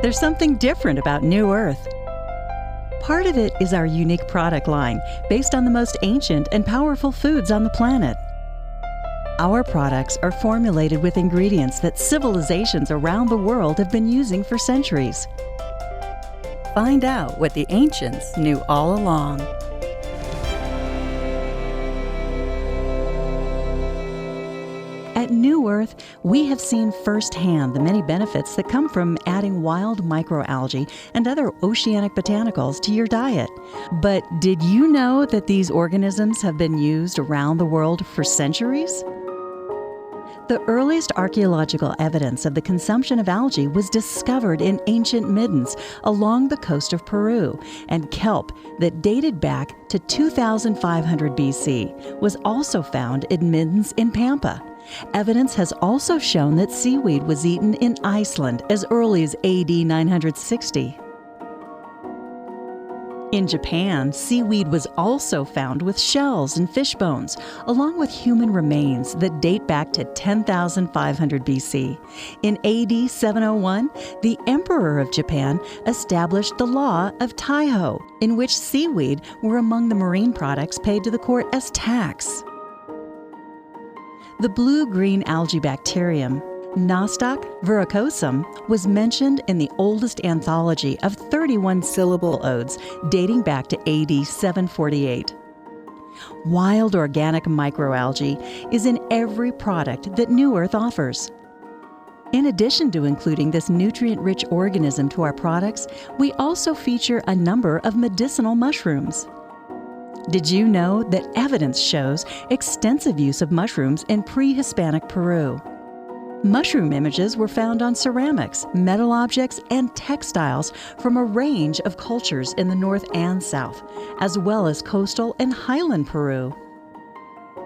There's something different about New Earth. Part of it is our unique product line, based on the most ancient and powerful foods on the planet. Our products are formulated with ingredients that civilizations around the world have been using for centuries. Find out what the ancients knew all along. At New Earth, we have seen firsthand the many benefits that come from adding wild microalgae and other oceanic botanicals to your diet. But did you know that these organisms have been used around the world for centuries? The earliest archaeological evidence of the consumption of algae was discovered in ancient middens along the coast of Peru, and kelp that dated back to 2500 BC was also found in middens in Pampa. Evidence has also shown that seaweed was eaten in Iceland as early as AD 960. In Japan, seaweed was also found with shells and fish bones, along with human remains that date back to 10,500 BC. In AD 701, the Emperor of Japan established the law of Taiho, in which seaweed were among the marine products paid to the court as tax. The blue-green algae bacterium, Nostoc verrucosum, was mentioned in the oldest anthology of 31 syllable odes dating back to AD 748. Wild organic microalgae is in every product that New Earth offers. In addition to including this nutrient-rich organism to our products, we also feature a number of medicinal mushrooms. Did you know that evidence shows extensive use of mushrooms in pre-Hispanic Peru? Mushroom images were found on ceramics, metal objects, and textiles from a range of cultures in the north and south, as well as coastal and highland Peru.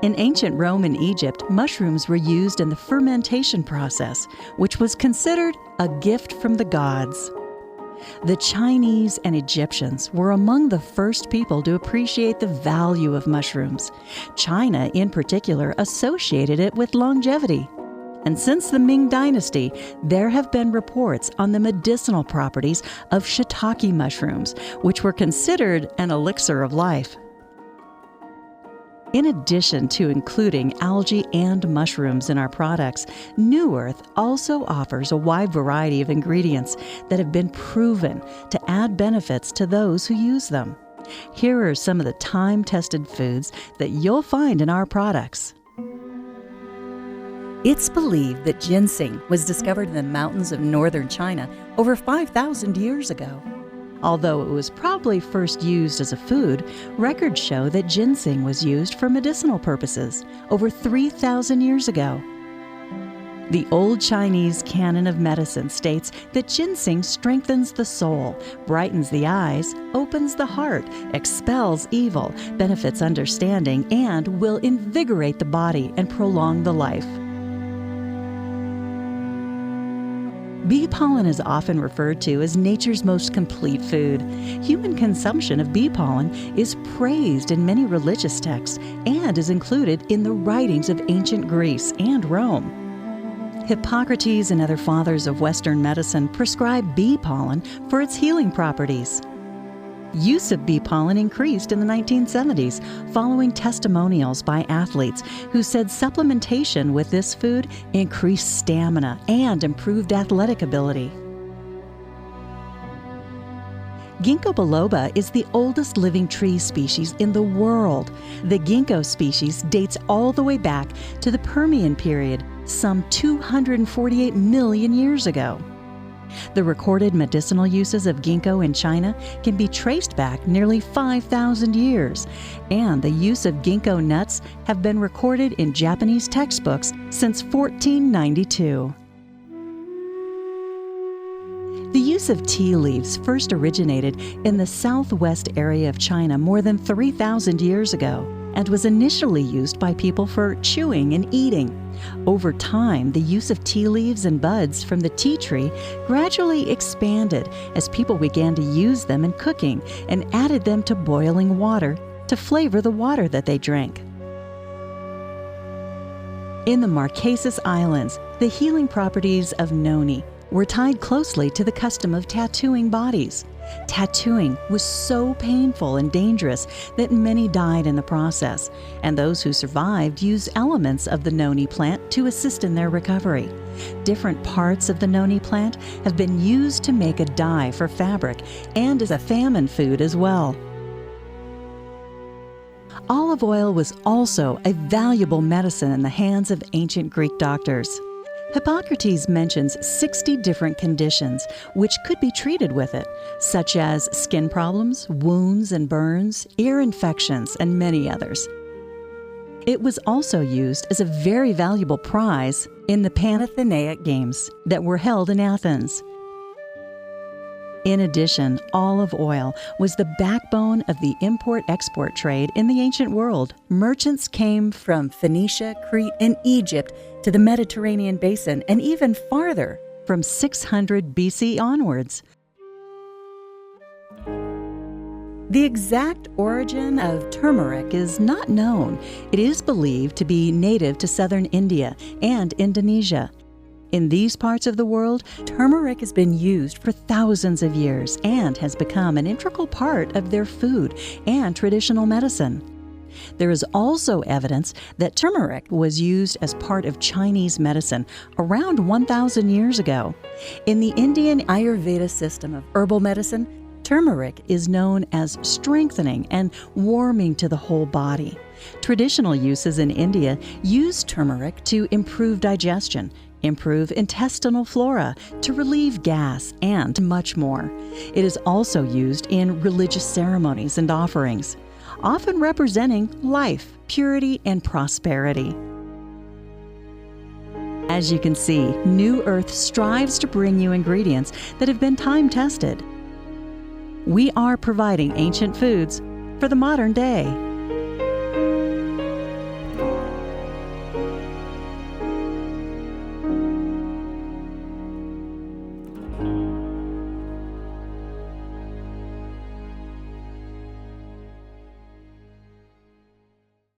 In ancient Rome and Egypt, mushrooms were used in the fermentation process, which was considered a gift from the gods. The Chinese and Egyptians were among the first people to appreciate the value of mushrooms. China, in particular, associated it with longevity. And since the Ming Dynasty, there have been reports on the medicinal properties of shiitake mushrooms, which were considered an elixir of life. In addition to including algae and mushrooms in our products, New Earth also offers a wide variety of ingredients that have been proven to add benefits to those who use them. Here are some of the time-tested foods that you'll find in our products. It's believed that ginseng was discovered in the mountains of northern China over 5,000 years ago. Although it was probably first used as a food, records show that ginseng was used for medicinal purposes over 3,000 years ago. The old Chinese canon of medicine states that ginseng strengthens the soul, brightens the eyes, opens the heart, expels evil, benefits understanding, and will invigorate the body and prolong the life. Bee pollen is often referred to as nature's most complete food. Human consumption of bee pollen is praised in many religious texts and is included in the writings of ancient Greece and Rome. Hippocrates and other fathers of Western medicine prescribed bee pollen for its healing properties. Use of bee pollen increased in the 1970s following testimonials by athletes who said supplementation with this food increased stamina and improved athletic ability. Ginkgo biloba is the oldest living tree species in the world. The ginkgo species dates all the way back to the Permian period, some 248 million years ago. The recorded medicinal uses of ginkgo in China can be traced back nearly 5,000 years, and the use of ginkgo nuts have been recorded in Japanese textbooks since 1492. The use of tea leaves first originated in the southwest area of China more than 3,000 years ago and was initially used by people for chewing and eating. Over time, the use of tea leaves and buds from the tea tree gradually expanded as people began to use them in cooking and added them to boiling water to flavor the water that they drank. In the Marquesas Islands, the healing properties of noni, were tied closely to the custom of tattooing bodies. Tattooing was so painful and dangerous that many died in the process, and those who survived used elements of the noni plant to assist in their recovery. Different parts of the noni plant have been used to make a dye for fabric and as a famine food as well. Olive oil was also a valuable medicine in the hands of ancient Greek doctors. Hippocrates mentions 60 different conditions which could be treated with it, such as skin problems, wounds and burns, ear infections, and many others. It was also used as a very valuable prize in the Panathenaic Games that were held in Athens. In addition, olive oil was the backbone of the import-export trade in the ancient world. Merchants came from Phoenicia, Crete, and Egypt to the Mediterranean basin and even farther from 600 BC onwards. The exact origin of turmeric is not known. It is believed to be native to southern India and Indonesia. In these parts of the world, turmeric has been used for thousands of years and has become an integral part of their food and traditional medicine. There is also evidence that turmeric was used as part of Chinese medicine around 1,000 years ago. In the Indian Ayurveda system of herbal medicine, turmeric is known as strengthening and warming to the whole body. Traditional uses in India use turmeric to improve digestion, improve intestinal flora, to relieve gas, and much more. It is also used in religious ceremonies and offerings, often representing life, purity, and prosperity. As you can see, New Earth strives to bring you ingredients that have been time-tested. We are providing ancient foods for the modern day.